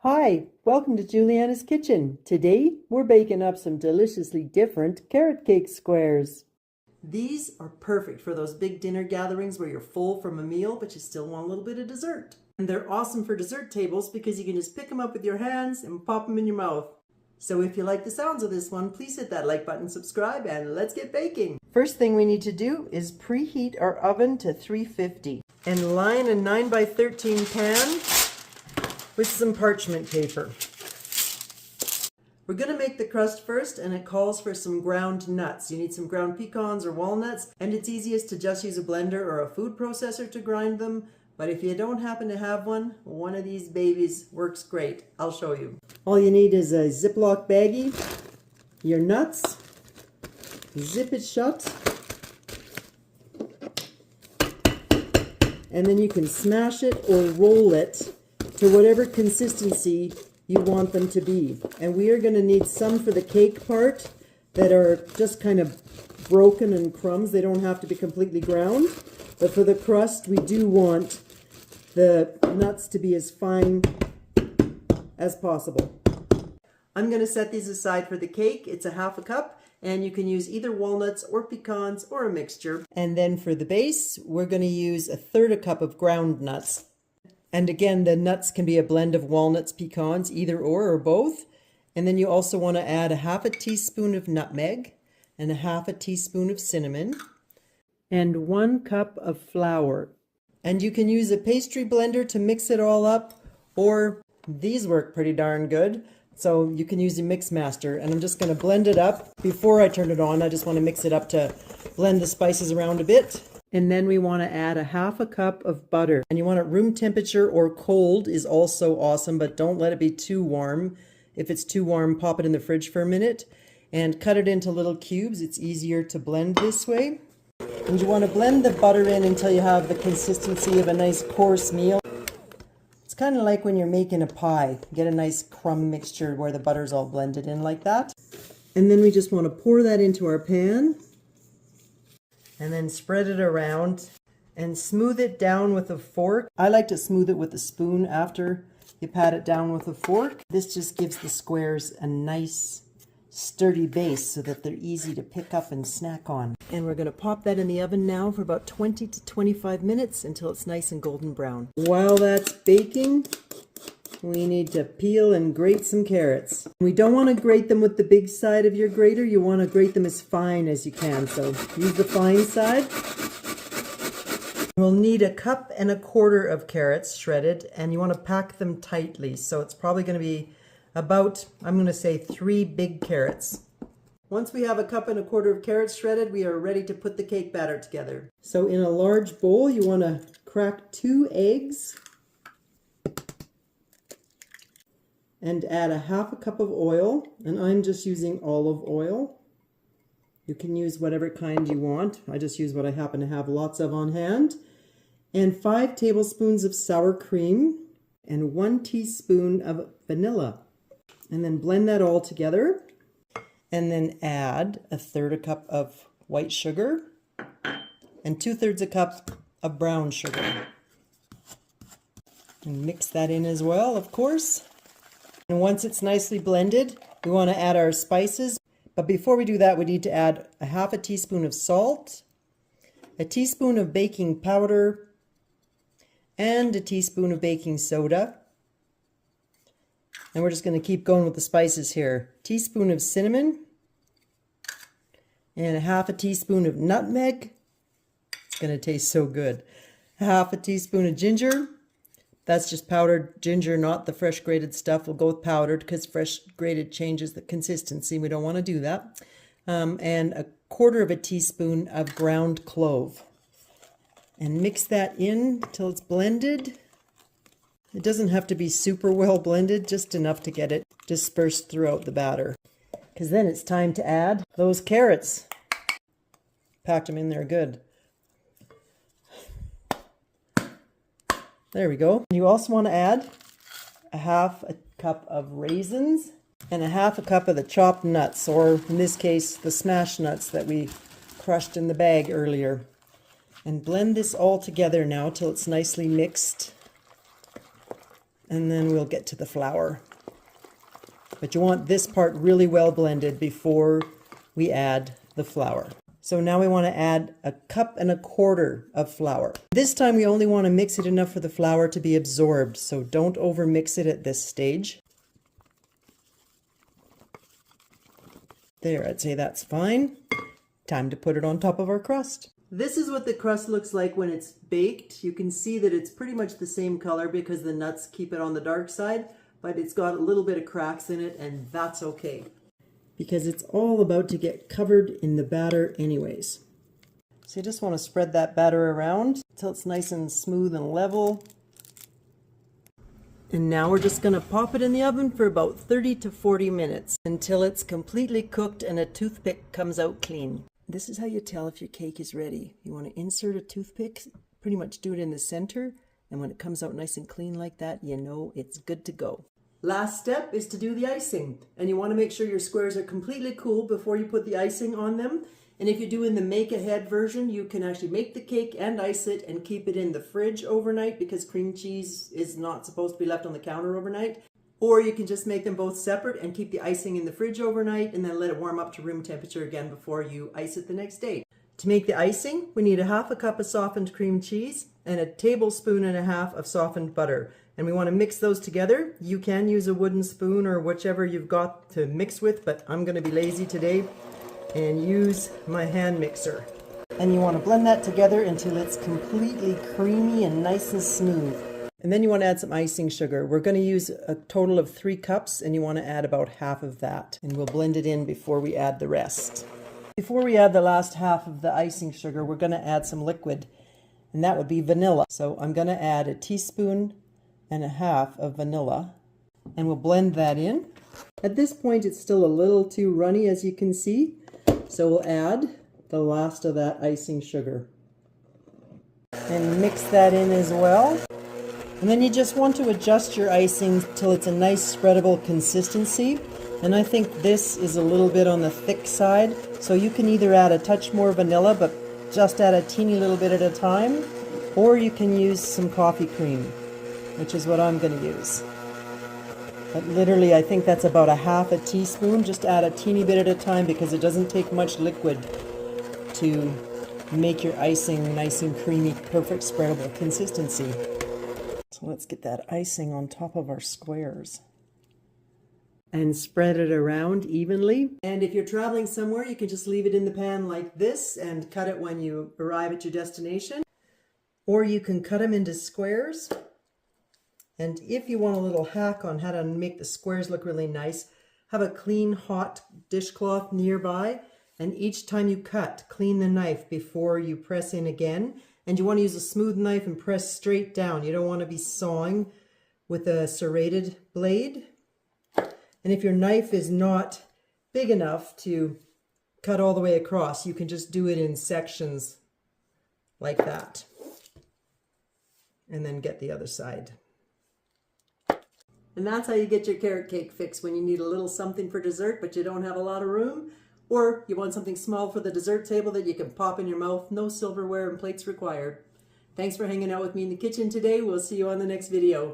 Hi, welcome to Juliana's Kitchen. Today we're baking up some deliciously different carrot cake squares. These are perfect for those big dinner gatherings where you're full from a meal but you still want a little bit of dessert. And they're awesome for dessert tables because you can just pick them up with your hands and pop them in your mouth. So if you like the sounds of this one, please hit that like button, subscribe, and let's get baking. First thing we need to do is preheat our oven to 350 and line a 9x13 pan with some parchment paper. We're going to make the crust first, and it calls for some ground nuts. You need some ground pecans or walnuts, and it's easiest to just use a blender or a food processor to grind them. But if you don't happen to have one of these babies works great. I'll show you. All you need is a Ziploc baggie, your nuts, zip it shut, and then you can smash it or roll it to whatever consistency you want them to be. And we are going to need some for the cake part that are just kind of broken and crumbs. They don't have to be completely ground. But for the crust, we do want the nuts to be as fine as possible. I'm going to set these aside for the cake. It's a half a cup, and you can use either walnuts or pecans or a mixture. And then for the base, we're going to use 1/3 cup of ground nuts. And again, the nuts can be a blend of walnuts, pecans, either or both. And then you also want to add 1/2 teaspoon of nutmeg and 1/2 teaspoon of cinnamon and 1 cup of flour. And you can use a pastry blender to mix it all up, or these work pretty darn good. So you can use a mix master, and I'm just going to blend it up. Before I turn it on, I just want to mix it up to blend the spices around a bit. And then we want to add 1/2 cup of butter. And you want it room temperature or cold is also awesome, but don't let it be too warm. If it's too warm, pop it in the fridge for a minute and cut it into little cubes. It's easier to blend this way. And you want to blend the butter in until you have the consistency of a nice coarse meal. It's kind of like when you're making a pie. Get a nice crumb mixture where the butter's all blended in like that. And then we just want to pour that into our pan. And then spread it around and smooth it down with a fork. I like to smooth it with a spoon after you pat it down with a fork. This just gives the squares a nice sturdy base so that they're easy to pick up and snack on. And we're going to pop that in the oven now for about 20 to 25 minutes until it's nice and golden brown. While that's baking, we need to peel and grate some carrots. We don't want to grate them with the big side of your grater. You want to grate them as fine as you can. So use the fine side. We'll need 1.25 cups of carrots shredded, and you want to pack them tightly. So it's probably going to be about, I'm going to say 3 big carrots. Once we have 1.25 cups of carrots shredded, we are ready to put the cake batter together. So in a large bowl, you want to crack 2 eggs and add 1/2 cup of oil, and I'm just using olive oil. You can use whatever kind you want. I just use what I happen to have lots of on hand. And 5 tablespoons of sour cream and 1 teaspoon of vanilla. And then blend that all together. And then add 1/3 cup of white sugar and 2/3 cup of brown sugar. And mix that in as well, of course. And once it's nicely blended, we want to add our spices. But before we do that, we need to add 1/2 teaspoon of salt, 1 teaspoon of baking powder, and 1 teaspoon of baking soda. And we're just going to keep going with the spices here. Teaspoon of cinnamon and 1/2 teaspoon of nutmeg. It's going to taste so good. 1/2 teaspoon of ginger. That's just powdered ginger, not the fresh grated stuff. We'll go with powdered because fresh grated changes the consistency. We don't want to do that. And 1/4 teaspoon of ground clove. And mix that in till it's blended. It doesn't have to be super well blended, just enough to get it dispersed throughout the batter. Because then it's time to add those carrots. Packed them in there good. There we go. You also want to add 1/2 cup of raisins and 1/2 cup of the chopped nuts, or in this case, the smashed nuts that we crushed in the bag earlier. And blend this all together now till it's nicely mixed. And then we'll get to the flour. But you want this part really well blended before we add the flour. So now we want to add 1.25 cups of flour. This time we only want to mix it enough for the flour to be absorbed, so don't over mix it at this stage. There, I'd say that's fine. Time to put it on top of our crust. This is what the crust looks like when it's baked. You can see that it's pretty much the same color because the nuts keep it on the dark side, but it's got a little bit of cracks in it, and that's okay, because it's all about to get covered in the batter anyways. So you just want to spread that batter around until it's nice and smooth and level. And now we're just going to pop it in the oven for about 30 to 40 minutes until it's completely cooked and a toothpick comes out clean. This is how you tell if your cake is ready. You want to insert a toothpick, pretty much do it in the center, and when it comes out nice and clean like that, you know it's good to go. Last step is to do the icing, and you want to make sure your squares are completely cool before you put the icing on them. And if you're doing the make ahead version, you can actually make the cake and ice it and keep it in the fridge overnight, because cream cheese is not supposed to be left on the counter overnight. Or you can just make them both separate and keep the icing in the fridge overnight and then let it warm up to room temperature again before you ice it the next day. To make the icing, we need 1/2 cup of softened cream cheese and 1.5 tablespoons of softened butter. And we want to mix those together. You can use a wooden spoon or whichever you've got to mix with, but I'm going to be lazy today and use my hand mixer. And you want to blend that together until it's completely creamy and nice and smooth. And then you want to add some icing sugar. We're going to use a total of 3 cups, and you want to add about half of that. And we'll blend it in before we add the rest. Before we add the last half of the icing sugar, we're going to add some liquid, and that would be vanilla. So I'm going to add 1.5 teaspoons of vanilla, and we'll blend that in. At this point, it's still a little too runny, as you can see, so we'll add the last of that icing sugar and mix that in as well. And then you just want to adjust your icing till it's a nice spreadable consistency. And I think this is a little bit on the thick side, so you can either add a touch more vanilla, but just add a teeny little bit at a time, or you can use some coffee cream, which is what I'm going to use. But literally, I think that's about 1/2 teaspoon. Just add a teeny bit at a time because it doesn't take much liquid to make your icing nice and creamy, perfect spreadable consistency. So let's get that icing on top of our squares and spread it around evenly. And if you're traveling somewhere, you can just leave it in the pan like this and cut it when you arrive at your destination. Or you can cut them into squares. And if you want a little hack on how to make the squares look really nice, have a clean hot dishcloth nearby, and each time you cut, clean the knife before you press in again. And you want to use a smooth knife and press straight down. You don't want to be sawing with a serrated blade. And if your knife is not big enough to cut all the way across, you can just do it in sections like that. And then get the other side. And that's how you get your carrot cake fix when you need a little something for dessert, but you don't have a lot of room. Or you want something small for the dessert table that you can pop in your mouth. No silverware and plates required. Thanks for hanging out with me in the kitchen today. We'll see you on the next video.